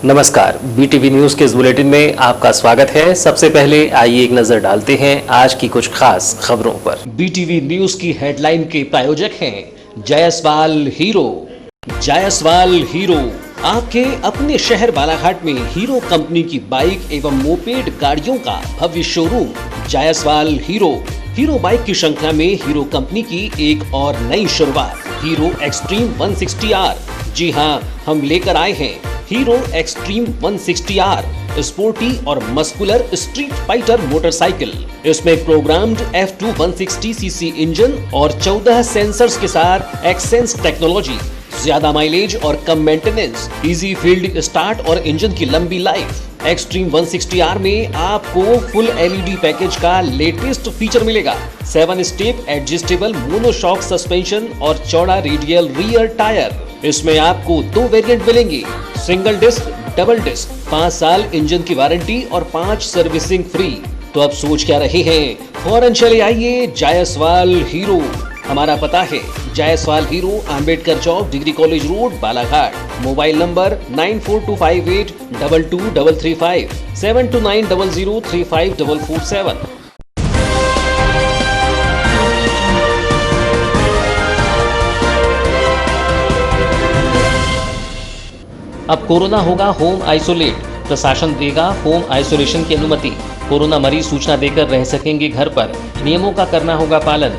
नमस्कार, BTV news के इस बुलेटिन में आपका स्वागत है। सबसे पहले आइए एक नजर डालते हैं आज की कुछ खास खबरों पर। बीटीवी न्यूज की हेडलाइन के प्रायोजक हैं जायसवाल हीरो। जायसवाल हीरो आपके अपने शहर बालाघाट में हीरो कंपनी की बाइक एवं मोपेड गाड़ियों का भव्य showroom Jaiswal Hero. Hero bike की श्रृंखला में हीरो कंपनी की एक और नई शुरुआत, हीरो एक्सट्रीम 160R। जी हाँ, हम लेकर आए हैं हीरो एक्सट्रीम 160R, स्पोर्टी और मस्कुलर स्ट्रीट फाइटर मोटरसाइकिल। इसमें प्रोग्राम्ड F2 160cc इंजन और 14 सेंसर्स के साथ एक्सेंस टेक्नोलॉजी, ज्यादा माइलेज और कम मेंटेनेंस, इजी फील्ड स्टार्ट और इंजन की लंबी लाइफ। एक्सट्रीम 160R में आपको फुल LED पैकेज का लेटेस्ट फीचर मिलेगा, 7 स्टेप एडजस्टेबल मोनोशॉक सस्पेंशन और चौड़ा रेडियल रियर टायर। इसमें आपको 2 वेरिएंट मिलेंगे, सिंगल डिस्क, डबल डिस्क, 5 साल इंजन की वारंटी और 5 सर्विसिंग फ्री। तो अब सोच क्या रहे हैं, फौरन चले आइए जायसवाल हीरो। हमारा पता है Jaiswal Hero, Ambedkar Chowk, degree college road, Balaghat. Mobile number 9425822335, 7290035447। अब कोरोना होगा होम आइसोलेट, प्रशासन देगा होम आइसोलेशन की अनुमति। कोरोना मरीज सूचना देकर रह सकेंगे घर पर, नियमों का करना होगा पालन।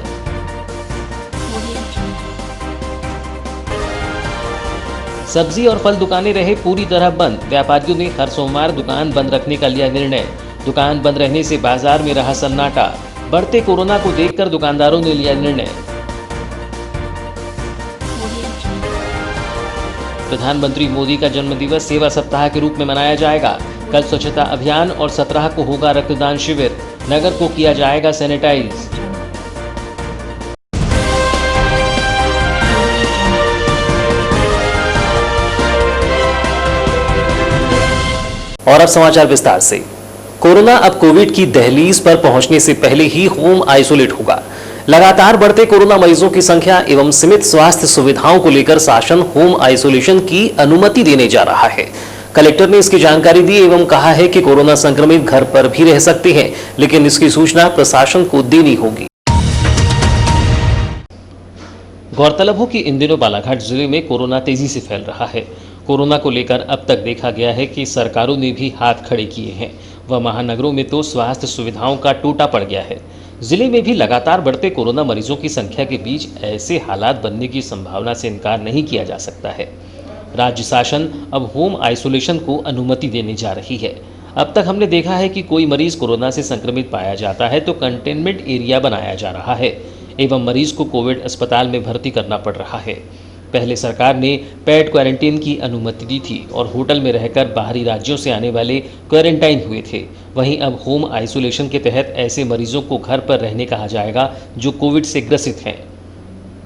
सब्जी और फल दुकानें रहे पूरी तरह बंद, व्यापारियों ने हर सोमवार दुकान बंद रखने का लिया निर्णय। दुकान बंद रहने से बाजार में रहा सन्नाटा, बढ़ते कोरोना को देखकर दुकानदारों ने लिया निर्णय। प्रधानमंत्री मोदी का जन्मदिवस सेवा सप्ताह के रूप में मनाया जाएगा। कल स्वच्छता अभियान और 17 को होगा रक्तदान शिविर, नगर को किया जाएगा सैनिटाइज। और अब समाचार विस्तार से। कोरोना अब कोविड की दहलीज पर पहुंचने से पहले ही होम आइसोलेट होगा। लगातार बढ़ते कोरोना मरीजों की संख्या एवं सीमित स्वास्थ्य सुविधाओं को लेकर शासन होम आइसोलेशन की अनुमति देने जा रहा है। कलेक्टर ने इसकी जानकारी दी एवं कहा है कि कोरोना संक्रमित घर पर भी रह सकते हैं, लेकिन इसकी सूचना प्रशासन को देनी होगी। गौरतलब हो कि इन दिनों बालाघाट जिले में कोरोना तेजी से फैल रहा है। कोरोना को लेकर अब तक देखा गया है कि सरकारों ने भी हाथ खड़े किए हैं व महानगरों में तो स्वास्थ्य सुविधाओं का टूटा पड़ गया है। जिले में भी लगातार बढ़ते कोरोना मरीजों की संख्या के बीच ऐसे हालात बनने की संभावना से इनकार नहीं किया जा सकता है। राज्य शासन अब होम आइसोलेशन को अनुमति देने जा रही है। अब तक हमने देखा है कि कोई मरीज कोरोना से संक्रमित पाया जाता है तो कंटेनमेंट एरिया बनाया जा रहा है एवं मरीज को कोविड अस्पताल में भर्ती करना पड़ रहा है। पहले सरकार ने पेड क्वारंटीन की अनुमति दी थी और होटल में रहकर बाहरी राज्यों से आने वाले क्वारंटाइन हुए थे। वहीं अब होम आइसोलेशन के तहत ऐसे मरीजों को घर पर रहने कहा जाएगा जो कोविड से ग्रसित हैं।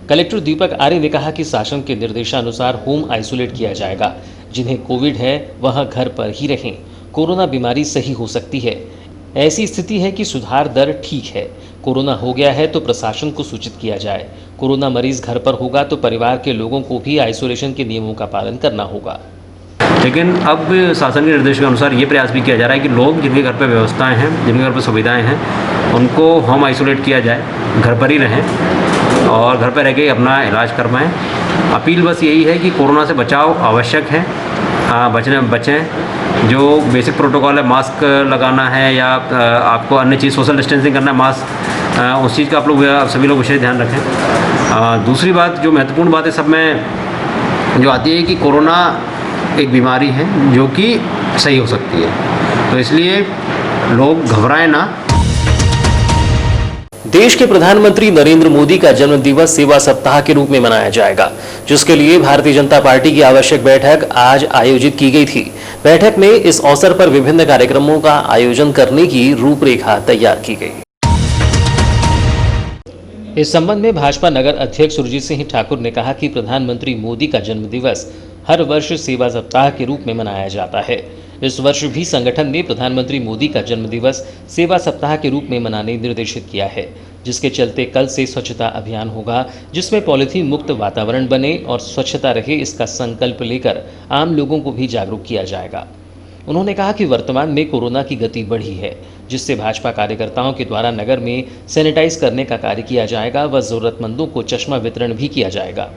कलेक्टर दीपक आर्य ने कहा कि शासन के निर्देशानुसार होम आइसोलेट किया जाएगा। जिन्हें कोविड है वह घर पर ही रहें। कोरोना बीमारी सही हो सकती है, ऐसी स्थिति है कि सुधार दर ठीक है। कोरोना हो गया है तो प्रशासन को सूचित किया जाए। कोरोना मरीज घर पर होगा तो परिवार के लोगों को भी आइसोलेशन के नियमों का पालन करना होगा। लेकिन अब शासन के निर्देश के अनुसार ये प्रयास भी किया जा रहा है कि लोग जिनके घर पर व्यवस्थाएं हैं, जिनके घर पर सुविधाएं हैं, उनको होम आइसोलेट किया जाए, घर पर ही रहें और घर पर रह के अपना इलाज करवाएं। अपील बस यही है कि कोरोना से बचाव आवश्यक है, बचें। जो बेसिक प्रोटोकॉल है, मास्क लगाना है या आपको अन्य चीज़ सोशल डिस्टेंसिंग करना है, मास्क, उस चीज़ का आप लोग सभी लोग विशेष ध्यान रखें। दूसरी बात, जो महत्वपूर्ण बात है सब में जो आती है कि कोरोना एक बीमारी है जो कि सही हो सकती है, तो इसलिए लोग घबराएं ना। देश के प्रधानमंत्री नरेंद्र मोदी का जन्मदिवस सेवा सप्ताह के रूप में मनाया जाएगा, जिसके लिए भारतीय जनता पार्टी की आवश्यक बैठक आज आयोजित की गई थी। बैठक में इस अवसर पर विभिन्न कार्यक्रमों का आयोजन करने की रूपरेखा तैयार की गई। इस संबंध में भाजपा नगर अध्यक्ष सुरजीत सिंह ठाकुर ने कहा कि प्रधानमंत्री मोदी का जन्मदिवस हर वर्ष सेवा सप्ताह के रूप में मनाया जाता है। इस वर्ष भी संगठन ने प्रधानमंत्री मोदी का जन्मदिवस सेवा सप्ताह के रूप में मनाने निर्देशित किया है। जिसके चलते कल से स्वच्छता अभियान होगा, जिसमें पॉलीथीन मुक्त वातावरण बने और स्वच्छता रहे, इसका संकल्प लेकर आम लोगों को भी जागरूक किया जाएगा। उन्होंने कहा कि वर्तमान में कोरोना की गति बढ़ी है, जिससे भाजपा कार्यकर्ताओं के द्वारा नगर में सैनिटाइज करने का कार्य किया जाएगा व ज़रूरतमंदों को चश्मा वितरण भी किया जाएगा।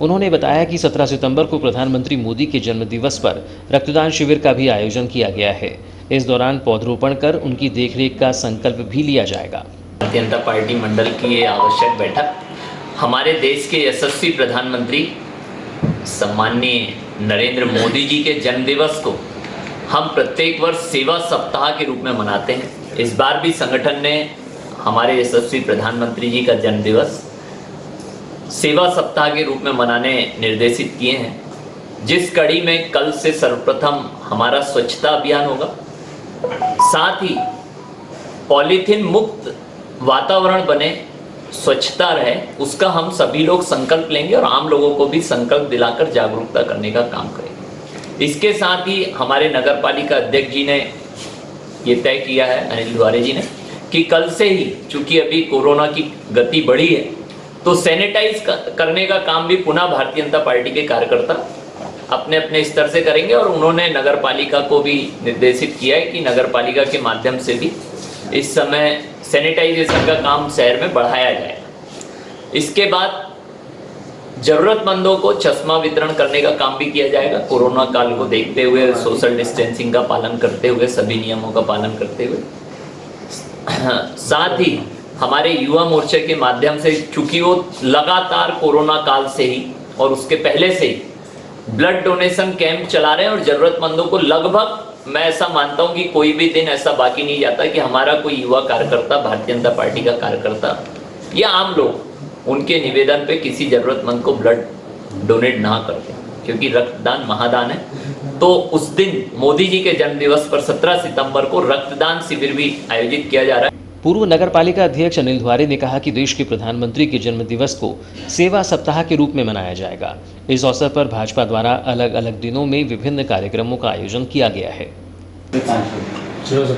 उन्होंने बताया कि 17 सितंबर को प्रधानमंत्री मोदी के जन्मदिवस पर रक्तदान शिविर का भी आयोजन किया गया है। इस दौरान पौधरोपण कर उनकी देखरेख का संकल्प भी लिया जाएगा। भारतीय जनता पार्टी मंडल की ये आवश्यक बैठक हमारे देश के यशस्वी प्रधानमंत्री सम्माननीय नरेंद्र मोदी जी के जन्मदिवस को हम प्रत्येक वर्ष सेवा सप्ताह के रूप में मनाते हैं। इस बार भी संगठन ने हमारे यशस्वी प्रधानमंत्री जी का जन्मदिवस सेवा सप्ताह के रूप में मनाने निर्देशित किए हैं, जिस कड़ी में कल से सर्वप्रथम हमारा स्वच्छता अभियान होगा। साथ ही पॉलीथीन मुक्त वातावरण बने, स्वच्छता रहे, उसका हम सभी लोग संकल्प लेंगे और आम लोगों को भी संकल्प दिलाकर जागरूकता करने का काम करेंगे। इसके साथ ही हमारे नगर पालिका अध्यक्ष जी ने ये तय किया है, अनिल द्वारे जी ने, कि कल से ही, चूंकि अभी कोरोना की गति बढ़ी है, तो सैनिटाइज करने का काम भी पुनः भारतीय जनता पार्टी के कार्यकर्ता अपने अपने स्तर से करेंगे और उन्होंने नगर पालिका को भी निर्देशित किया है कि नगर पालिका के माध्यम से भी इस समय सैनिटाइजेशन का काम शहर में बढ़ाया जाएगा। इसके बाद जरूरतमंदों को चश्मा वितरण करने का काम भी किया जाएगा। कोरोना काल को देखते हुए, सोशल डिस्टेंसिंग का पालन करते हुए, सभी नियमों का पालन करते हुए, साथ ही हमारे युवा मोर्चे के माध्यम से, चूंकि वो लगातार कोरोना काल से ही और उसके पहले से ही ब्लड डोनेशन कैंप चला रहे हैं और जरूरतमंदों को लगभग, मैं ऐसा मानता हूं कि कोई भी दिन ऐसा बाकी नहीं जाता कि हमारा कोई युवा कार्यकर्ता, भारतीय जनता पार्टी का कार्यकर्ता या आम लोग उनके निवेदन पे किसी जरूरतमंद को ब्लड डोनेट ना करते, क्योंकि रक्तदान महादान है। तो उस दिन मोदी जी के जन्मदिवस पर 17 सितंबर को रक्तदान शिविर भी आयोजित किया जा रहा है। पूर्व नगर पालिका अध्यक्ष अनिल द्वारे ने कहा कि देश के प्रधानमंत्री के जन्मदिवस को सेवा सप्ताह के रूप में मनाया जाएगा। इस अवसर पर भाजपा द्वारा अलग अलग दिनों में विभिन्न कार्यक्रमों का आयोजन किया गया है।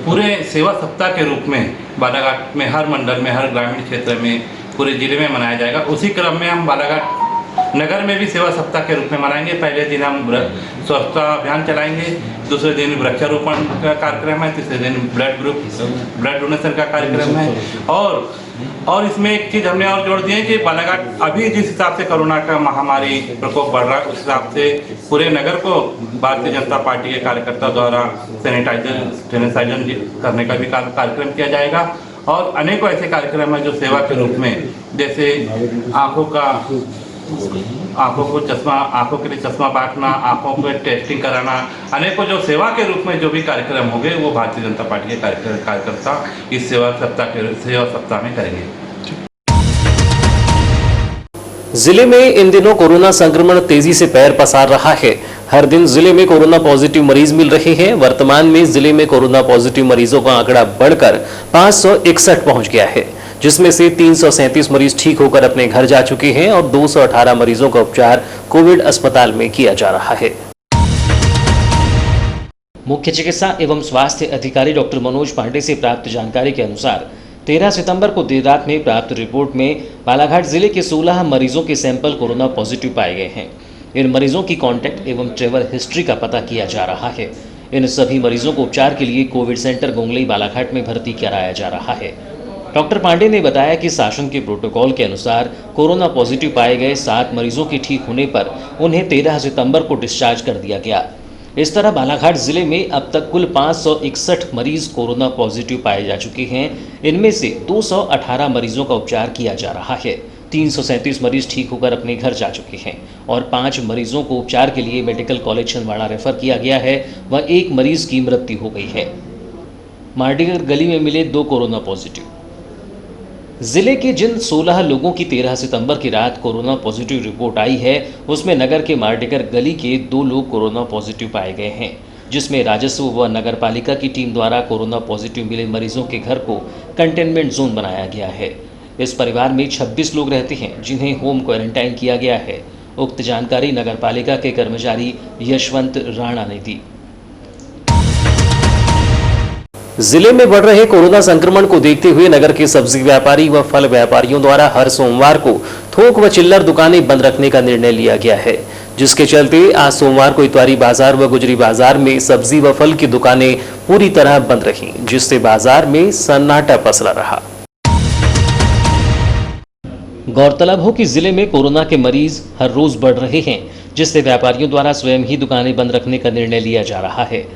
पूरे सेवा सप्ताह के रूप में बालाघाट में हर मंडल में, हर ग्रामीण क्षेत्र में, पूरे जिले में मनाया जाएगा। उसी क्रम में हम बालाघाट नगर में भी सेवा सप्ताह के रूप में मनाएंगे। पहले दिन हम स्वच्छता अभियान चलाएंगे, दूसरे दिन वृक्षारोपण का कार्यक्रम है, तीसरे दिन ब्लड डोनेशन का कार्यक्रम है। और इसमें एक चीज़ हमने और जोड़ दी है कि बालाघाट अभी जिस हिसाब से कोरोना का महामारी प्रकोप बढ़ रहा है, उस हिसाब से पूरे नगर को भारतीय जनता पार्टी के कार्यकर्ता द्वारा सैनिटाइजर करने का भी कार्यक्रम किया जाएगा। और अनेकों ऐसे कार्यक्रम हैं जो सेवा के रूप में, जैसे आंखों के लिए चश्मा बांटना, आंखों को टेस्टिंग कराना, अनेकों जो सेवा के रूप में जो भी कार्यक्रम होंगे वो भारतीय जनता पार्टी के कार्यकर्ता इस सेवा सप्ताह में करेंगे। जिले में इन दिनों कोरोना संक्रमण तेजी से पैर पसार रहा है। हर दिन जिले में कोरोना पॉजिटिव मरीज मिल रहे हैं। वर्तमान में जिले में कोरोना पॉजिटिव मरीजों का आंकड़ा बढ़कर 561 पहुंच गया है, जिसमें से 337 मरीज ठीक होकर अपने घर जा चुके हैं और 218 मरीजों का उपचार कोविड अस्पताल में किया जा रहा है। मुख्य चिकित्सा एवं स्वास्थ्य अधिकारी डॉक्टर मनोज पांडे से प्राप्त जानकारी के अनुसार 13 सितंबर को देर रात में प्राप्त रिपोर्ट में बालाघाट जिले के 16 मरीजों के सैंपल कोरोना पॉजिटिव पाए गए हैं। इन मरीजों की कॉन्टैक्ट एवं ट्रैवल हिस्ट्री का पता किया जा रहा है। इन सभी मरीजों को उपचार के लिए कोविड सेंटर गोंगलई बालाघाट में भर्ती कराया जा रहा है। डॉक्टर पांडे ने बताया कि शासन के प्रोटोकॉल के अनुसार कोरोना पॉजिटिव पाए गए 7 मरीजों के ठीक होने पर उन्हें 13 सितंबर को डिस्चार्ज कर दिया गया। इस तरह बालाघाट जिले में अब तक कुल 561 मरीज कोरोना पॉजिटिव पाए जा चुके हैं। इनमें से 218 मरीजों का उपचार किया जा रहा है। 337 मरीज ठीक होकर अपने घर जा चुके हैं और 5 मरीजों को उपचार के लिए मेडिकल कॉलेज छिंदवाड़ा रेफर किया गया है व 1 मरीज की मृत्यु हो गई है। मार्डिगर गली में मिले 2 कोरोना पॉजिटिव। जिले के जिन 16 लोगों की 13 सितंबर की रात कोरोना पॉजिटिव रिपोर्ट आई है, उसमें नगर के मार्डिगर गली के 2 लोग कोरोना पॉजिटिव पाए गए हैं, जिसमें राजस्व व नगर पालिका की टीम द्वारा कोरोना पॉजिटिव मिले मरीजों के घर को कंटेनमेंट जोन बनाया गया है। इस परिवार में 26 लोग रहते हैं, जिन्हें होम क्वारंटाइन किया गया है। उक्त जानकारी नगर पालिका के कर्मचारी यशवंत राणा ने दी। जिले में बढ़ रहे कोरोना संक्रमण को देखते हुए नगर के सब्जी व्यापारी व फल व्यापारियों द्वारा हर सोमवार को थोक व चिल्लर दुकानें बंद रखने का निर्णय लिया गया है, जिसके चलते आज सोमवार को इतवारी बाजार व गुजरी बाजार में सब्जी व फल की दुकानें पूरी तरह बंद रहीं, जिससे बाजार में सन्नाटा पसरा रहा। गौरतलब हो कि जिले में कोरोना के मरीज हर रोज बढ़ रहे हैं, जिससे व्यापारियों द्वारा स्वयं ही दुकानें बंद रखने का निर्णय लिया जा रहा है।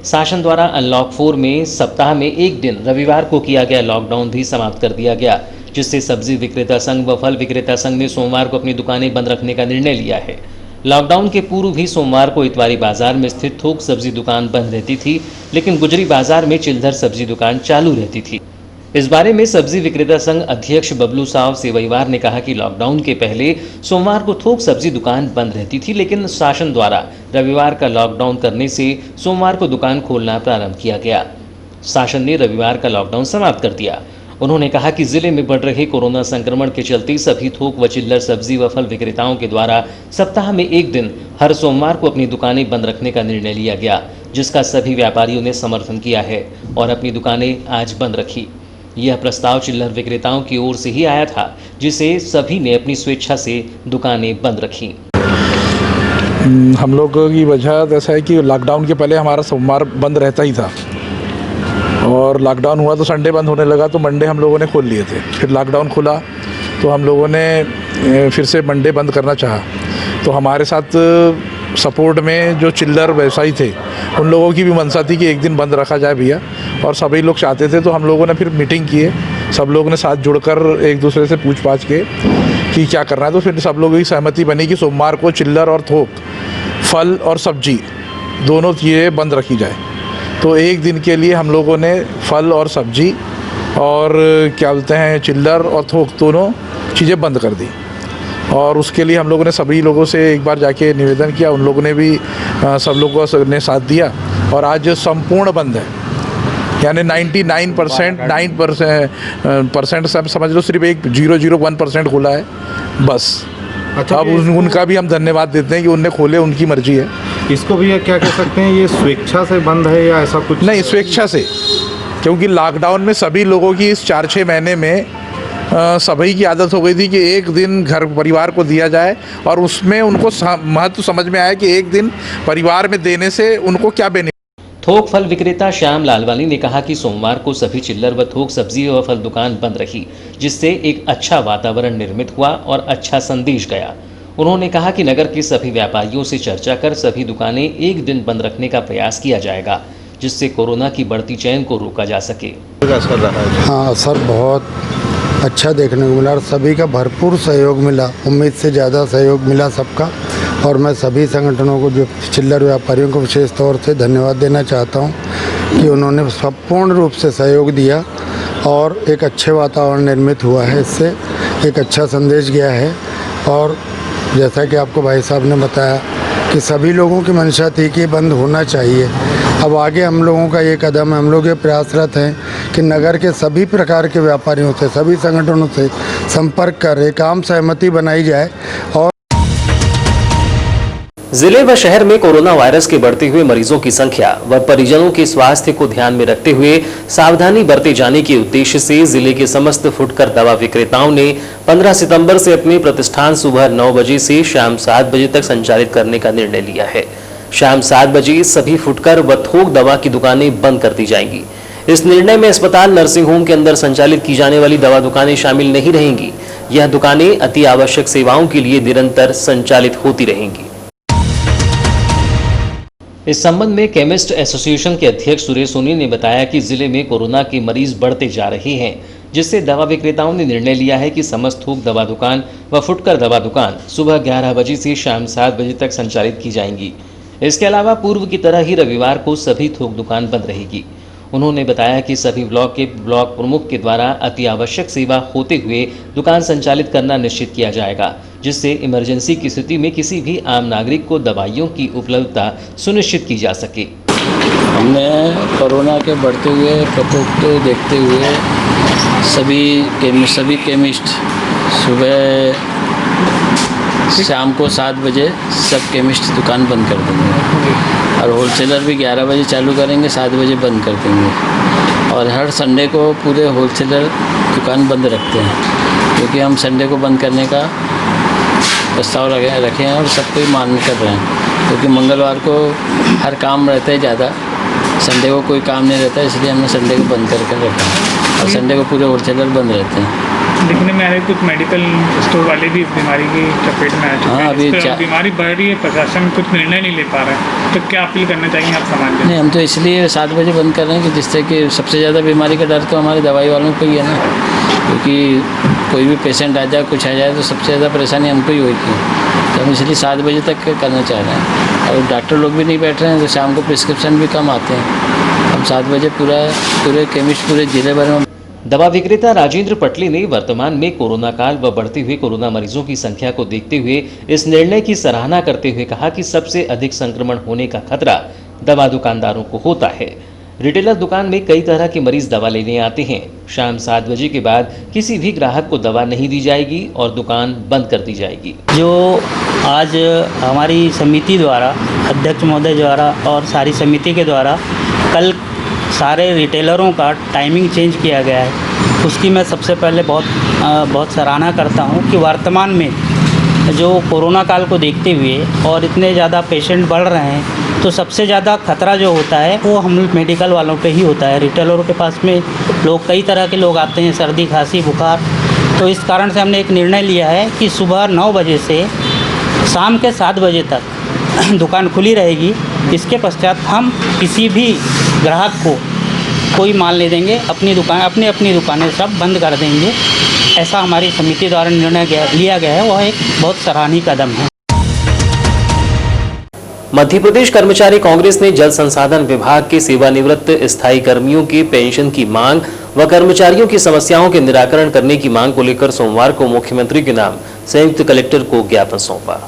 शासन द्वारा अनलॉक 4 में सप्ताह में एक दिन रविवार को किया गया लॉकडाउन भी समाप्त कर दिया गया, जिससे सब्जी विक्रेता संघ व फल विक्रेता संघ ने सोमवार को अपनी दुकानें बंद रखने का निर्णय लिया है। लॉकडाउन के पूर्व भी सोमवार को इतवारी बाजार में स्थित थोक सब्जी दुकान बंद रहती थी, लेकिन गुजरी बाजार में चिल्लर सब्जी दुकान चालू रहती थी। इस बारे में सब्जी विक्रेता संघ अध्यक्ष बबलू साव सेवईवार ने कहा कि लॉकडाउन के पहले सोमवार को थोक सब्जी दुकान बंद रहती थी, लेकिन शासन द्वारा रविवार का लॉकडाउन करने से सोमवार को दुकान खोलना प्रारंभ किया गया। शासन ने रविवार का लॉकडाउन समाप्त कर दिया। उन्होंने कहा कि जिले में बढ़ रहे कोरोना संक्रमण के चलते सभी थोक व चिल्लर सब्जी व फल विक्रेताओं के द्वारा सप्ताह में एक दिन हर सोमवार को अपनी दुकानें बंद रखने का निर्णय लिया गया, जिसका सभी व्यापारियों ने समर्थन किया है और अपनी दुकानें आज बंद रखी। यह प्रस्ताव चिल्लर विक्रेताओं की ओर से ही आया था, जिसे सभी ने अपनी स्वेच्छा से दुकानें बंद रखी। हम लोगों की वजह ऐसा है कि लॉकडाउन के पहले हमारा सोमवार बंद रहता ही था और लॉकडाउन हुआ तो संडे बंद होने लगा, तो मंडे हम लोगों ने खोल लिए थे। फिर लॉकडाउन खुला तो हम लोगों ने फिर से मंडे बंद करना चाहा, तो हमारे साथ सपोर्ट में जो चिल्लर व्यवसायी थे उन लोगों की भी मंशा थी कि एक दिन बंद रखा जाए भैया, और सभी लोग चाहते थे। तो हम लोगों ने फिर मीटिंग किए, सब लोगों ने साथ जुड़कर एक दूसरे से पूछ पाछ के कि क्या करना है। तो फिर सब लोगों की सहमति बनी कि सोमवार को चिल्लर और थोक, फल और सब्जी दोनों चीज़ें बंद रखी जाए। तो एक दिन के लिए हम लोगों ने फल और सब्जी और क्या बोलते हैं चिल्लर और थोक दोनों चीज़ें बंद कर दी, और उसके लिए हम लोगों ने सभी लोगों से एक बार जाके निवेदन किया। उन लोगों ने भी सब लोगों ने साथ दिया और आज संपूर्ण बंद है, यानी 99% सब समझ लो, सिर्फ एक 0.01% खुला है बस। अच्छा, अब उनका भी हम धन्यवाद देते हैं कि उनने खोले, उनकी मर्जी है। इसको भी क्या कह सकते हैं, ये स्वेच्छा से बंद है या ऐसा कुछ? नहीं, स्वेच्छा से, क्योंकि लॉकडाउन में सभी लोगों की इस 4-6 महीने में सभी की आदत हो गई थी कि एक दिन घर परिवार को दिया जाए, और उसमें उनको महत्व समझ में आया कि एक दिन परिवार में देने से उनको क्या बेनिफिट। थोक फल विक्रेता श्याम लालवानी ने कहा कि सोमवार को सभी चिल्लर व थोक सब्जी व फल दुकान बंद रही, जिससे एक अच्छा वातावरण निर्मित हुआ और अच्छा संदेश गया। उन्होंने कहा कि नगर के सभी व्यापारियों से चर्चा कर सभी दुकानें एक दिन बंद रखने का प्रयास किया जाएगा, जिससे कोरोना की बढ़ती चेन को रोका जा सके। हाँ सर, बहुत अच्छा देखने को मिला और सभी का भरपूर सहयोग मिला, उम्मीद से ज़्यादा सहयोग मिला सबका। और मैं सभी संगठनों को, जो चिल्लर व्यापारियों को विशेष तौर से धन्यवाद देना चाहता हूं कि उन्होंने संपूर्ण रूप से सहयोग दिया और एक अच्छे वातावरण निर्मित हुआ है। इससे एक अच्छा संदेश गया है। और जैसा कि आपको भाई साहब ने बताया कि सभी लोगों की मंशा थी कि बंद होना चाहिए। अब आगे हम लोगों का ये कदम है, हम लोग ये प्रयासरत हैं कि नगर के सभी प्रकार के व्यापारियों से, सभी संगठनों से संपर्क कर एक आम सहमति बनाई जाए। और जिले व शहर में कोरोना वायरस के बढ़ते हुए मरीजों की संख्या व परिजनों के स्वास्थ्य को ध्यान में रखते हुए सावधानी बरते जाने के उद्देश्य से जिले के समस्त फुटकर दवा विक्रेताओं ने 15 सितंबर से अपने प्रतिष्ठान सुबह 9 बजे से शाम 7 बजे तक संचालित करने का निर्णय लिया है। शाम 7 बजे सभी फुटकर व थोक दवा की दुकानें बंद कर दी जाएंगी। इस निर्णय में अस्पताल, नर्सिंग होम के अंदर संचालित की जाने वाली दवा दुकानें शामिल नहीं रहेंगी। यह दुकानें अति आवश्यक सेवाओं के लिए निरंतर संचालित होती रहेंगी। इस संबंध में केमिस्ट एसोसिएशन के अध्यक्ष सुरेश सोनी ने बताया कि जिले में कोरोना के मरीज बढ़ते जा रहे हैं, जिससे दवा विक्रेताओं ने निर्णय लिया है कि समस्त थोक दवा दुकान व फुटकर दवा दुकान सुबह 11 बजे से शाम 7 बजे तक संचालित की जाएंगी। इसके अलावा पूर्व की तरह ही रविवार को सभी थोक दुकान बंद रहेगी। उन्होंने बताया कि सभी ब्लॉक के ब्लॉक प्रमुख के द्वारा अति आवश्यक सेवा होते हुए दुकान संचालित करना निश्चित किया जाएगा, जिससे इमरजेंसी की स्थिति में किसी भी आम नागरिक को दवाइयों की उपलब्धता सुनिश्चित की जा सके। हमने कोरोना के बढ़ते हुए प्रकोप को देखते हुए सभी केमिस्ट सुबह शाम को 7 बजे सब केमिस्ट दुकान बंद कर देंगे और होलसेलर भी 11 बजे चालू करेंगे, 7 बजे बंद कर देंगे। और हर संडे को पूरे होलसेलर दुकान बंद रखते हैं, क्योंकि हम संडे को बंद करने का प्रस्ताव रखे हैं और सब कोई मांग कर रहे हैं, क्योंकि मंगलवार को हर काम रहता है ज़्यादा, संडे को कोई काम नहीं रहता, इसलिए हमने संडे को बंद करके रखा है और संडे को पूरे होलसेलर बंद रहते हैं। देखने में आ रहा है कुछ मेडिकल स्टोर वाले भी बीमारी की चपेट में आ चुके हैं। अभी बीमारी बढ़ रही है, प्रशासन कुछ निर्णय नहीं ले पा रहा है, तो क्या अपील करना चाहिए आप समाज में? नहीं, हम तो इसलिए 7 बजे बंद कर रहे हैं कि जिससे कि सबसे ज़्यादा बीमारी का डर तो हमारे दवाई वालों को ही है ना, क्योंकि कोई भी पेशेंट आ जाए, कुछ आ जाए तो सबसे ज़्यादा परेशानी हमको ही होगी। तो हम इसलिए 7 बजे तक करना चाह रहे हैं। और डॉक्टर लोग भी नहीं बैठ रहे हैं, तो शाम को प्रिस्क्रिप्शन भी कम आते हैं। हम 7 बजे पूरे केमिस्ट पूरे जिले भर में। दवा विक्रेता राजेंद्र पटले ने वर्तमान में कोरोना काल व बढ़ते हुए कोरोना मरीजों की संख्या को देखते हुए इस निर्णय की सराहना करते हुए कहा कि सबसे अधिक संक्रमण होने का खतरा दवा दुकानदारों को होता है। रिटेलर दुकान में कई तरह के मरीज दवा लेने आते हैं। शाम 7 बजे के बाद किसी भी ग्राहक को दवा नहीं दी जाएगी और दुकान बंद कर दी जाएगी। जो आज हमारी समिति द्वारा, अध्यक्ष महोदय द्वारा और सारी समिति के द्वारा कल सारे रिटेलरों का टाइमिंग चेंज किया गया है, उसकी मैं सबसे पहले बहुत सराहना करता हूं कि वर्तमान में जो कोरोना काल को देखते हुए और इतने ज़्यादा पेशेंट बढ़ रहे हैं, तो सबसे ज़्यादा खतरा जो होता है वो हम मेडिकल वालों पे ही होता है। रिटेलरों के पास में लोग, कई तरह के लोग आते हैं, सर्दी खांसी बुखार, तो इस कारण से हमने एक निर्णय लिया है कि सुबह 9 बजे से शाम के 7 बजे तक दुकान खुली रहेगी। इसके पश्चात हम किसी भी ग्राहक को कोई माल नहीं देंगे, अपनी दुकानें सब बंद कर देंगे। ऐसा हमारी समिति द्वारा निर्णय लिया गया है, वह एक बहुत सराहनीय कदम है। मध्य प्रदेश कर्मचारी कांग्रेस ने जल संसाधन विभाग के सेवानिवृत्त स्थायी कर्मियों की पेंशन की मांग व कर्मचारियों की समस्याओं के निराकरण करने की मांग को लेकर सोमवार को मुख्यमंत्री के नाम संयुक्त कलेक्टर को ज्ञापन सौंपा।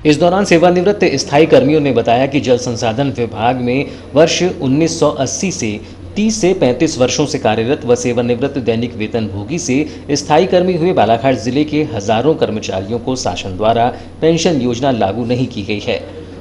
इस दौरान सेवानिवृत्त स्थायी कर्मियों ने बताया कि जल संसाधन विभाग में वर्ष 1980 से 30 से 35 वर्षों से कार्यरत व सेवानिवृत्त दैनिक वेतनभोगी से स्थायी कर्मी हुए बालाघाट जिले के हजारों कर्मचारियों को शासन द्वारा पेंशन योजना लागू नहीं की गई है।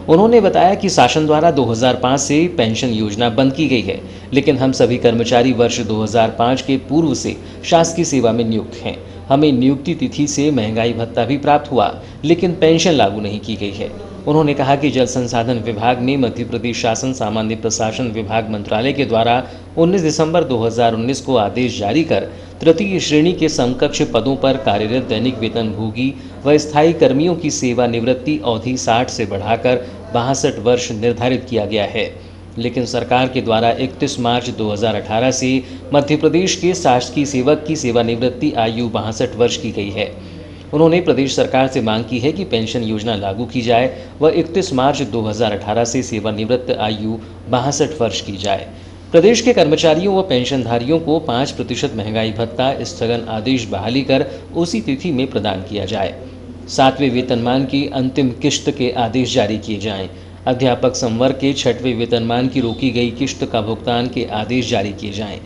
उन्होंने बताया कि शासन द्वारा 2005 से पेंशन योजना बंद की गई है, लेकिन हम सभी कर्मचारी वर्ष 2005 के पूर्व से शासकीय सेवा में नियुक्त हैं। हमें नियुक्ति तिथि से महंगाई भत्ता भी प्राप्त हुआ, लेकिन पेंशन लागू नहीं की गई है। उन्होंने कहा कि जल संसाधन विभाग में मध्य प्रदेश शासन सामान्य प्रशासन विभाग मंत्रालय के द्वारा 19 दिसंबर 2019 को आदेश जारी कर तृतीय श्रेणी के समकक्ष पदों पर कार्यरत दैनिक वेतनभोगी व स्थायी कर्मियों की सेवानिवृत्ति अवधि 60 से बढ़ाकर 62 वर्ष निर्धारित किया गया है। लेकिन सरकार के द्वारा 31 मार्च 2018 से मध्य प्रदेश के शासकीय सेवक की सेवानिवृत्ति आयु 62 वर्ष की गई है। उन्होंने प्रदेश सरकार से मांग की है कि पेंशन योजना लागू की जाए व 31 मार्च 2018 से सेवानिवृत्त आयु 62 वर्ष की जाए। प्रदेश के कर्मचारियों व पेंशनधारियों को 5% महंगाई भत्ता स्थगन आदेश बहाली कर उसी तिथि में प्रदान किया जाए। 7वें वेतनमान की अंतिम किश्त के आदेश जारी किए जाएं। अध्यापक संवर्ग के 6वें वेतनमान की रोकी गई किश्त का भुगतान के आदेश जारी किए जाएं।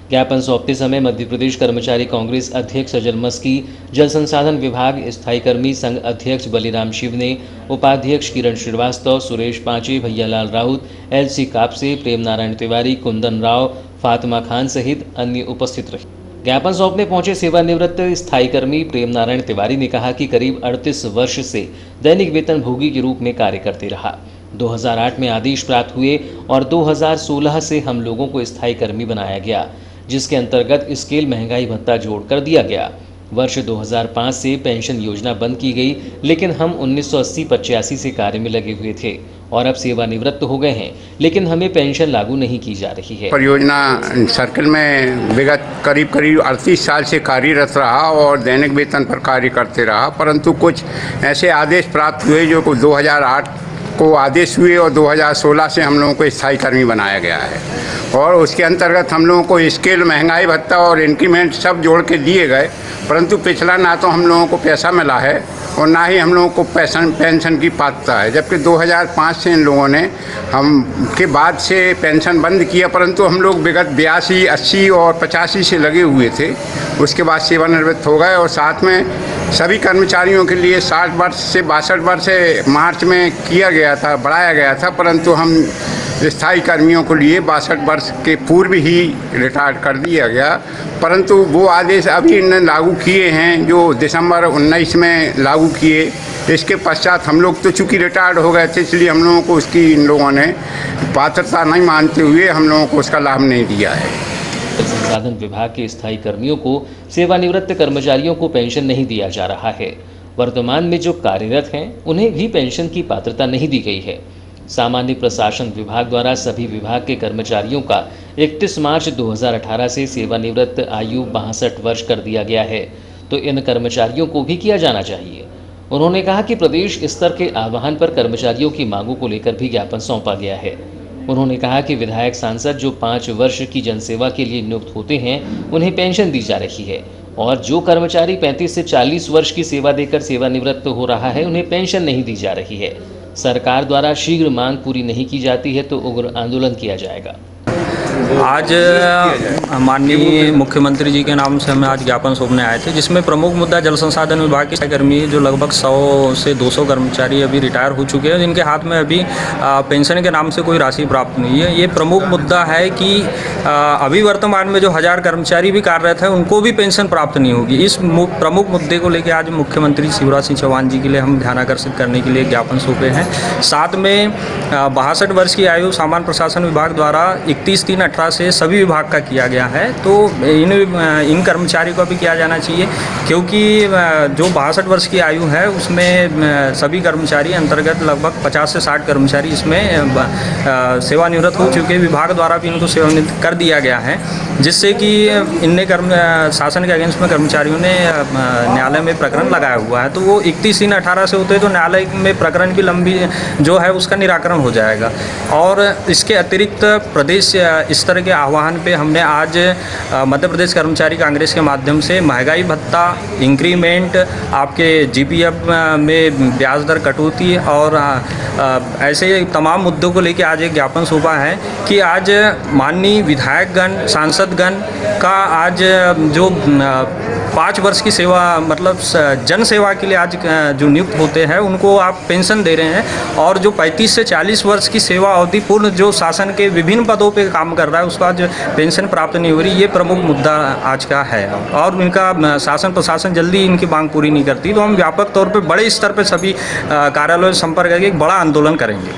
ज्ञापन सौंपते समय मध्य प्रदेश कर्मचारी कांग्रेस अध्यक्ष अजल मस्की, जल संसाधन विभाग स्थायी कर्मी संघ अध्यक्ष बलिराम शिवने, उपाध्यक्ष किरण श्रीवास्तव, सुरेश पांचे, भैयालाल राउत, LC कापसे, प्रेम नारायण तिवारी, कुंदन राव, फातिमा खान सहित अन्य उपस्थित रहे। ज्ञापन सौंपने पहुंचे सेवानिवृत्त स्थायी कर्मी प्रेम नारायण तिवारी ने कहा कि करीब 38 वर्ष से दैनिक वेतनभोगी के रूप में कार्य करते रहा। 2008 में आदेश प्राप्त हुए और 2016 से हम लोगों को स्थायी कर्मी बनाया गया, जिसके अंतर्गत स्केल महंगाई भत्ता जोड़कर दिया गया। वर्ष 2005 से पेंशन योजना बंद की गई, लेकिन हम 1980-85 से कार्य में लगे हुए थे और अब सेवानिवृत्त हो गए हैं, लेकिन हमें पेंशन लागू नहीं की जा रही है। परियोजना सर्कल में विगत करीब 38 साल से कार्यरत रहा और दैनिक वेतन पर कार्य करते रहा, परंतु कुछ ऐसे आदेश प्राप्त हुए जो 2008 को आदेश हुए और 2016 से हम लोगों को स्थायी कर्मी बनाया गया है और उसके अंतर्गत हम लोगों को स्केल महंगाई भत्ता और इंक्रीमेंट सब जोड़ के दिए गए, परंतु पिछला ना तो हम लोगों को पैसा मिला है और ना ही हम लोगों को पेंशन की पात्रता है। जबकि 2005 से इन लोगों ने हम के बाद से पेंशन बंद किया, परंतु हम लोग विगत 82, 80 और 85 से लगे हुए थे। उसके बाद सेवानिवृत्त हो गए और साथ में सभी कर्मचारियों के लिए 60 वर्ष से 62 वर्ष मार्च में किया गया था, बढ़ाया गया था, परंतु हम स्थायी कर्मियों को लिए 62 वर्ष के पूर्व ही रिटायर कर दिया गया। परंतु वो आदेश अभी इन्होंने लागू किए हैं जो दिसंबर 19 में लागू किए। इसके पश्चात हम लोग तो चूँकि रिटायर्ड हो गए थे, इसलिए हम लोगों को उसकी इन लोगों ने पात्रता नहीं मानते हुए हम लोगों को उसका लाभ नहीं दिया है। जल संसाधन विभाग के स्थायी कर्मियों को सेवानिवृत्त कर्मचारियों को पेंशन नहीं दिया जा रहा है। वर्तमान में जो कार्यरत हैं उन्हें भी पेंशन की पात्रता नहीं दी गई है। सामान्य प्रशासन विभाग द्वारा सभी विभाग के कर्मचारियों का 31 मार्च 2018 से सेवानिवृत्त आयु 62 वर्ष कर दिया गया है, तो इन कर्मचारियों को भी किया जाना चाहिए। उन्होंने कहा कि प्रदेश स्तर के आह्वान पर कर्मचारियों की मांगों को लेकर भी ज्ञापन सौंपा गया है। उन्होंने कहा कि विधायक सांसद जो 5 वर्ष की जनसेवा के लिए नियुक्त होते हैं उन्हें पेंशन दी जा रही है, और जो कर्मचारी 35 से 40 वर्ष की सेवा देकर सेवानिवृत्त हो रहा है उन्हें पेंशन नहीं दी जा रही है। सरकार द्वारा शीघ्र मांग पूरी नहीं की जाती है तो उग्र आंदोलन किया जाएगा। आज माननीय मुख्यमंत्री जी के नाम से हमें आज ज्ञापन सौंपने आए थे, जिसमें प्रमुख मुद्दा जल संसाधन विभाग के कर्मी जो लगभग 100 से 200 कर्मचारी अभी रिटायर हो चुके हैं, जिनके हाथ में अभी पेंशन के नाम से कोई राशि प्राप्त नहीं है। ये प्रमुख मुद्दा है कि अभी वर्तमान में जो 1000 कर्मचारी भी कार्यरत हैं उनको भी पेंशन प्राप्त नहीं होगी। इस प्रमुख मुद्दे को लेकर आज मुख्यमंत्री शिवराज सिंह चौहान जी के लिए हम ध्यान आकर्षित करने के लिए ज्ञापन सौंपे हैं। साथ में 62 वर्ष की आयु सामान्य प्रशासन विभाग द्वारा 31/3/18 से सभी विभाग का किया गया है, तो इन कर्मचारियों का भी किया जाना चाहिए, क्योंकि जो 62 वर्ष की आयु है उसमें सभी कर्मचारी अंतर्गत लगभग 50 से 60 कर्मचारी इसमें सेवानिवृत्त हो चुके। विभाग द्वारा भी इनको सेवानिवृत्त कर दिया गया है, जिससे कि इनने शासन के अगेंस्ट में कर्मचारियों ने न्यायालय में प्रकरण लगाया हुआ है। तो वो 31/3/18 से होते तो न्यायालय में प्रकरण भी लंबी जो है उसका निराकरण हो जाएगा। और इसके अतिरिक्त प्रदेश स्तर के आह्वान पे हमने आज मध्य प्रदेश कर्मचारी कांग्रेस के माध्यम से महंगाई भत्ता, इंक्रीमेंट, आपके जीपीएफ में ब्याज दर कटौती और ऐसे तमाम मुद्दों को लेकर आज एक ज्ञापन सौंपा है कि आज माननीय विधायकगण, सांसदगण का आज जो 5 वर्ष की सेवा मतलब जन सेवा के लिए आज जो नियुक्त होते हैं उनको आप पेंशन दे रहे हैं, और जो 35 से 40 वर्ष की सेवा अवधि पूर्ण जो शासन के विभिन्न पदों पे काम कर रहा है उसका जो पेंशन प्राप्त नहीं हो रही, ये प्रमुख मुद्दा आज का है। और इनका शासन प्रशासन जल्दी इनकी मांग पूरी नहीं करती तो हम व्यापक तौर पे बड़े स्तर पे सभी कार्यालयों से संपर्क करके एक बड़ा आंदोलन करेंगे।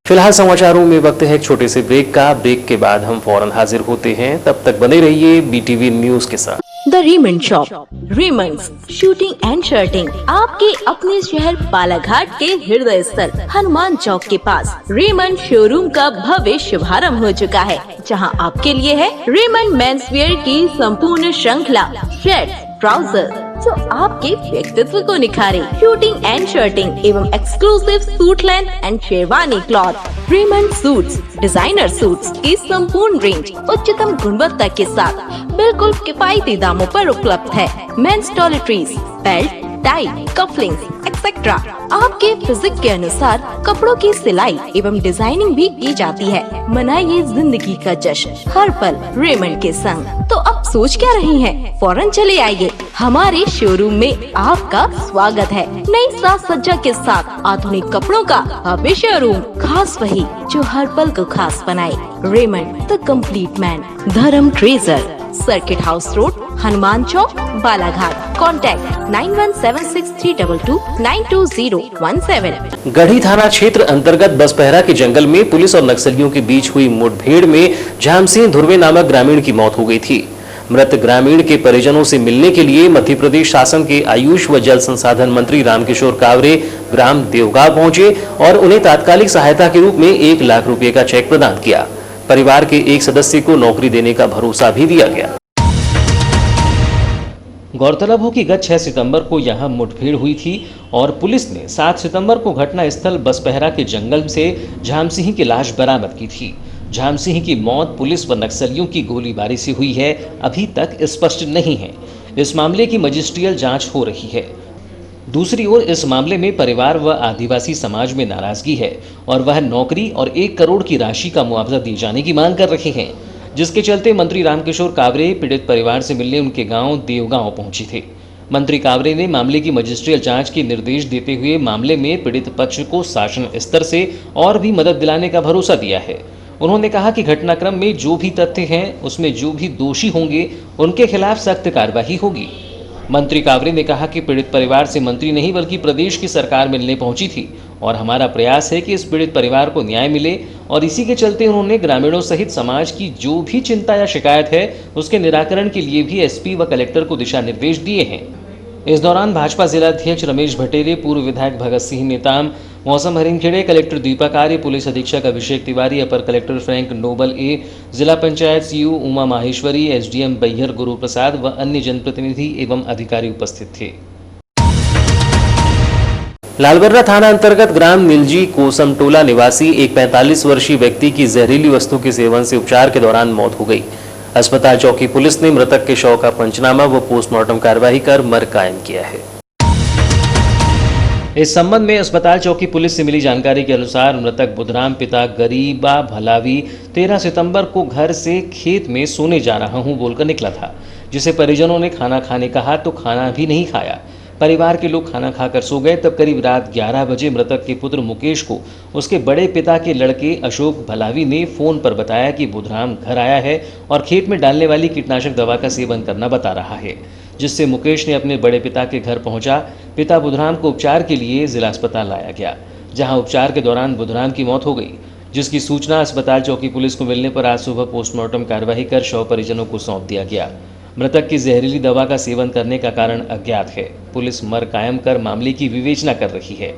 फिलहाल समाचारों में वक्त है एक छोटे से ब्रेक का। ब्रेक के बाद हम फौरन हाजिर होते हैं, तब तक बने रहिए BTV न्यूज के साथ। The Raymond shop, Raymond's shooting and shirting, आपके अपने शहर बालाघाट के हृदय स्थल हनुमान चौक के पास रेमंड शोरूम का भव्य शुभारंभ हो चुका है, जहां आपके लिए है रेमंड मेंसवेयर की संपूर्ण श्रृंखला, शर्ट, ट्राउजर जो आपके व्यक्तित्व को निखारे, शूटिंग एंड शर्टिंग एवं exclusive suit length and sherwani cloth, Raymond suits, designer suits की संपूर्ण रेंज उच्चतम गुणवत्ता के साथ बिल्कुल किफायती दामों पर उपलब्ध है। Men's toiletries, belt, tie, cufflinks etcetera आपके फिजिक के अनुसार कपड़ों की सिलाई एवं डिजाइनिंग भी की जाती है। मनाइए जिंदगी का जश्न हर पल रेमंड के संग। तो अब सोच क्या रही हैं? फौरन चले आइए, हमारे शोरूम में आपका स्वागत है। नई साज सज्जा के साथ आधुनिक कपड़ों का भव्य शोरूम, खास वही जो हर पल को खास बनाए। Raymond the complete man, Dharam treasure, circuit house road, Hanuman Chowk, Balaghat. Contact 917622920017। गढ़ी थाना क्षेत्र अंतर्गत बसपहरा के जंगल में पुलिस और नक्सलियों के बीच हुई मुठभेड़ में झामसिंह धुर्वे नामक ग्रामीण की मौत हो गई थी। मृत ग्रामीण के परिजनों से मिलने के लिए मध्य प्रदेश शासन के आयुष व जल संसाधन मंत्री रामकिशोर कावरे ग्राम देवगांव पहुंचे और उन्हें तात्कालिक सहायता के रूप में 1 लाख रुपए का चेक प्रदान किया। परिवार के एक सदस्य को नौकरी देने का भरोसा भी दिया गया। गौरतलब हो कि गत 6 सितंबर को यहां मुठभेड़ हुई थी और पुलिस ने 7 सितंबर को घटना स्थल बसपहरा के जंगल से झामसिंह की लाश बरामद की थी। झामसिंह की मौत पुलिस व नक्सलियों की गोलीबारी से हुई है, अभी तक स्पष्ट नहीं है। इस मामले की मजिस्ट्रियल जांच हो रही है। दूसरी ओर इस मामले में परिवार व आदिवासी समाज में नाराजगी है और वह नौकरी और 1 करोड़ की राशि का मुआवजा दिए जाने की मांग कर रहे हैं, जिसके चलते मंत्री रामकिशोर कावरे पीड़ित परिवार से मिलने उनके गांव देवगांव पहुंचे थे। मंत्री कावरे ने मामले की मजिस्ट्रियल जांच के निर्देश देते हुए मामले में पीड़ित पक्ष को शासन स्तर से और भी मदद दिलाने का भरोसा दिया है। उन्होंने कहा कि घटनाक्रम में जो भी तथ्य हैं, उसमें जो भी दोषी होंगे उनके खिलाफ सख्त कार्रवाई होगी। मंत्री कावरे ने कहा कि पीड़ित परिवार से मंत्री नहीं बल्कि प्रदेश की सरकार मिलने पहुंची थी और हमारा प्रयास है कि इस पीड़ित परिवार को न्याय मिले और इसी के चलते उन्होंने ग्रामीणों सहित समाज की जो भी चिंता या शिकायत है उसके निराकरण के लिए भी एसपी व कलेक्टर को दिशा निर्देश दिए हैं। इस दौरान भाजपा जिलाध्यक्ष रमेश भटेरे, पूर्व विधायक भगत सिंह नेताम, मौसम हरिंगखेड़े, कलेक्टर दीपक आर्य, पुलिस अधीक्षक अभिषेक तिवारी, अपर कलेक्टर फ्रैंक नोबल ए, जिला पंचायत सीयू उमा माहेश्वरी, एसडीएम बैहर गुरु प्रसाद व अन्य जनप्रतिनिधि एवं अधिकारी उपस्थित थे। लालबर्रा थाना अंतर्गत ग्राम निलजी कोसमटोला निवासी एक 45 वर्षीय व्यक्ति की जहरीली वस्तु के सेवन से उपचार के दौरान मौत हो गई। अस्पताल चौकी पुलिस ने मृतक के शव का पंचनामा व पोस्टमार्टम कार्यवाही कर मर्ग कायम किया है। इस संबंध में अस्पताल चौकी पुलिस से मिली जानकारी के अनुसार मृतक बुधराम पिता गरीबा भलावी 13 सितंबर को घर से खेत में सोने जा रहा हूं बोलकर निकला था, जिसे परिजनों ने खाना खाने कहा तो खाना भी नहीं खाया। परिवार के लोग खाना खाकर सो गए। तब करीब रात 11 बजे मृतक के पुत्र मुकेश को उसके बड़े पिता के लड़के अशोक भलावी ने फोन पर बताया कि बुधराम घर आया है और खेत में डालने वाली कीटनाशक दवा का सेवन करना बता रहा है, जिससे मुकेश ने अपने बड़े पिता के घर पहुंचा। पिता बुधराम को उपचार के लिए जिला अस्पताल लाया गया, जहां उपचार के दौरान बुधराम की मौत हो गई, जिसकी सूचना अस्पताल चौकी पुलिस को मिलने पर आज सुबह पोस्टमार्टम कार्यवाही कर शव परिजनों को सौंप दिया गया। मृतक की जहरीली दवा का सेवन करने का कारण अज्ञात है। पुलिस मर्ग कायम कर मामले की विवेचना कर रही है।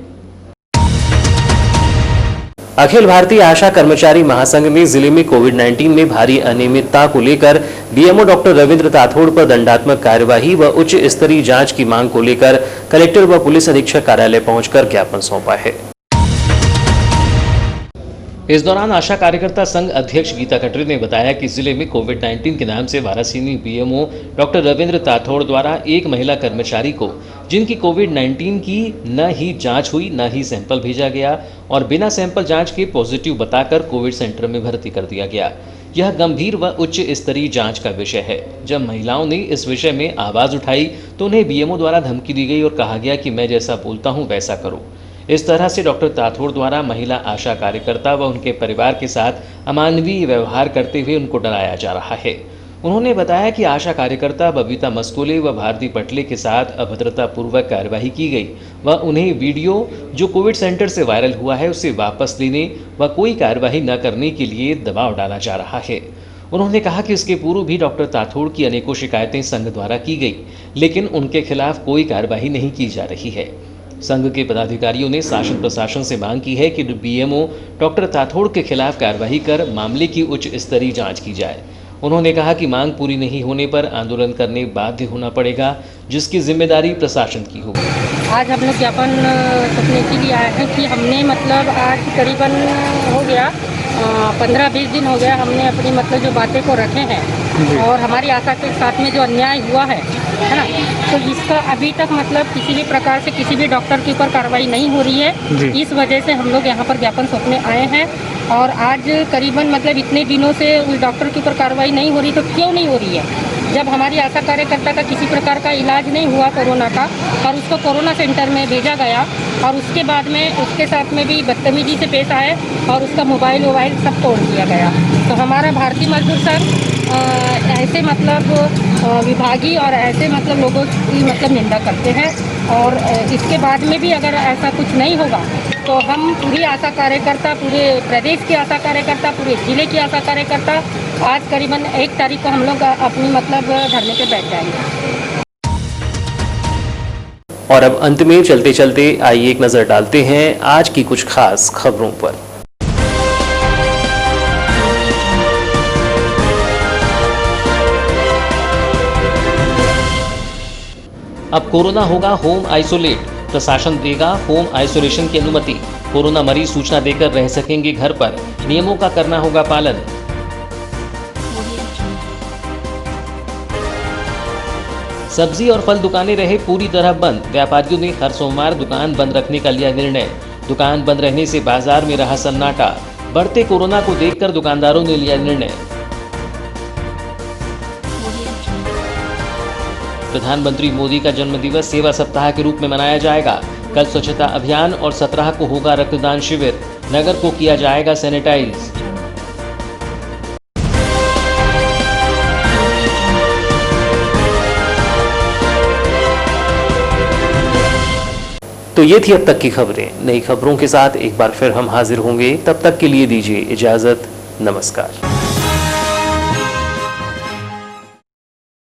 अखिल भारतीय आशा कर्मचारी महासंघ ने जिले में कोविड-19 में भारी अनियमितता को लेकर बीएमओ डॉक्टर रविंद्र ताथोड़ पर दंडात्मक कार्यवाही व उच्च स्तरीय जांच की मांग को लेकर कलेक्टर व पुलिस अधीक्षक कार्यालय पहुंचकर ज्ञापन सौंपा है। इस दौरान आशा कार्यकर्ता संघ अध्यक्ष गीता खत्री ने बताया कि जिले में कोविड-19 के नाम से वाराणसी बीएमओ डॉक्टर रविंद्र ताथोड़ द्वारा एक महिला कर्मचारी को, जिनकी कोविड-19 की न ही जांच हुई न ही सैंपल भेजा गया और बिना सैंपल जांच के पॉजिटिव बताकर कोविड सेंटर में भर्ती कर दिया गया। यह गंभीर व उच्च स्तरीय जांच का विषय है। जब महिलाओं ने इस विषय में आवाज उठाई तो उन्हें बीएमओ द्वारा धमकी दी गई और कहा गया कि मैं जैसा बोलता हूं वैसा करो। इस तरह से डॉक्टर ताथोड़ द्वारा महिला आशा कार्यकर्ता व उनके परिवार के साथ अमानवीय व्यवहार करते हुए उनको डराया जा रहा है। उन्होंने बताया कि आशा कार्यकर्ता बबीता मस्कोले व भारती पटले के साथ अभद्रतापूर्वक कार्यवाही की गई व उन्हें वीडियो जो कोविड सेंटर से वायरल हुआ है उसे वापस लेने व कोई कार्यवाही न करने के लिए दबाव डाला जा रहा है। उन्होंने कहा कि इसके पूर्व भी डॉक्टर ताथोड़ की अनेकों शिकायतें संघ द्वारा की गई, लेकिन उनके खिलाफ कोई कार्यवाही नहीं की जा रही है। संघ के पदाधिकारियों ने शासन प्रशासन से मांग की है कि बीएमओ डॉक्टर ताथोड़ के खिलाफ कार्यवाही कर मामले की उच्च स्तरीय जांच की जाए। उन्होंने कहा कि मांग पूरी नहीं होने पर आंदोलन करने बाध्य होना पड़ेगा, जिसकी जिम्मेदारी प्रशासन की होगी। आज हम लोग ज्ञापन सौंपने के लिए आए हैं कि हमने आज करीबन हो गया 15-20 दिन हो गया हमने अपनी जो बातें को रखे हैं और हमारी आशा के साथ में जो अन्याय हुआ है ना, तो इसका अभी तक किसी भी प्रकार से किसी भी डॉक्टर के ऊपर कार्रवाई नहीं हो रही है। इस वजह से हम लोग यहाँ पर ज्ञापन सौंपने आए हैं और आज करीबन इतने दिनों से उस डॉक्टर के ऊपर कार्रवाई नहीं हो रही, तो क्यों नहीं हो रही है? जब हमारी आशा कार्यकर्ता का किसी प्रकार का इलाज नहीं हुआ कोरोना का और उसको कोरोना सेंटर में भेजा गया और उसके बाद में उसके साथ में भी बदतमीजी से पेश आए और उसका मोबाइल सब तोड़ दिया गया। तो हमारा भारतीय मजदूर संघ ऐसे विभागीय और ऐसे लोगों की निंदा करते हैं और इसके बाद में भी अगर ऐसा कुछ नहीं होगा तो हम पूरी आशा कार्यकर्ता, पूरे प्रदेश की आशा कार्यकर्ता, पूरे जिले की आशा कार्यकर्ता आज करीबन 1 तारीख को हम लोग अपनी धरने पे बैठ जाएंगे। और अब अंत में चलते चलते आइए एक नजर डालते हैं आज की कुछ खास खबरों पर। अब कोरोना होगा होम आइसोलेट, प्रशासन देगा होम आइसोलेशन की अनुमति। कोरोना मरीज सूचना देकर रह सकेंगे घर पर, नियमों का करना होगा पालन। सब्जी और फल दुकानें रहे पूरी तरह बंद, व्यापारियों ने हर सोमवार दुकान बंद रखने का लिया निर्णय। दुकान बंद रहने से बाजार में रहा सन्नाटा, बढ़ते कोरोना को देखकर दुकानदारों ने लिया निर्णय। प्रधानमंत्री मोदी का जन्मदिवस सेवा सप्ताह के रूप में मनाया जाएगा। कल स्वच्छता अभियान और 17 को होगा रक्तदान शिविर। नगर को किया जाएगा सैनिटाइज। तो ये थी अब तक की खबरें। नई खबरों के साथ एक बार फिर हम हाजिर होंगे। तब तक के लिए दीजिए इजाजत। नमस्कार।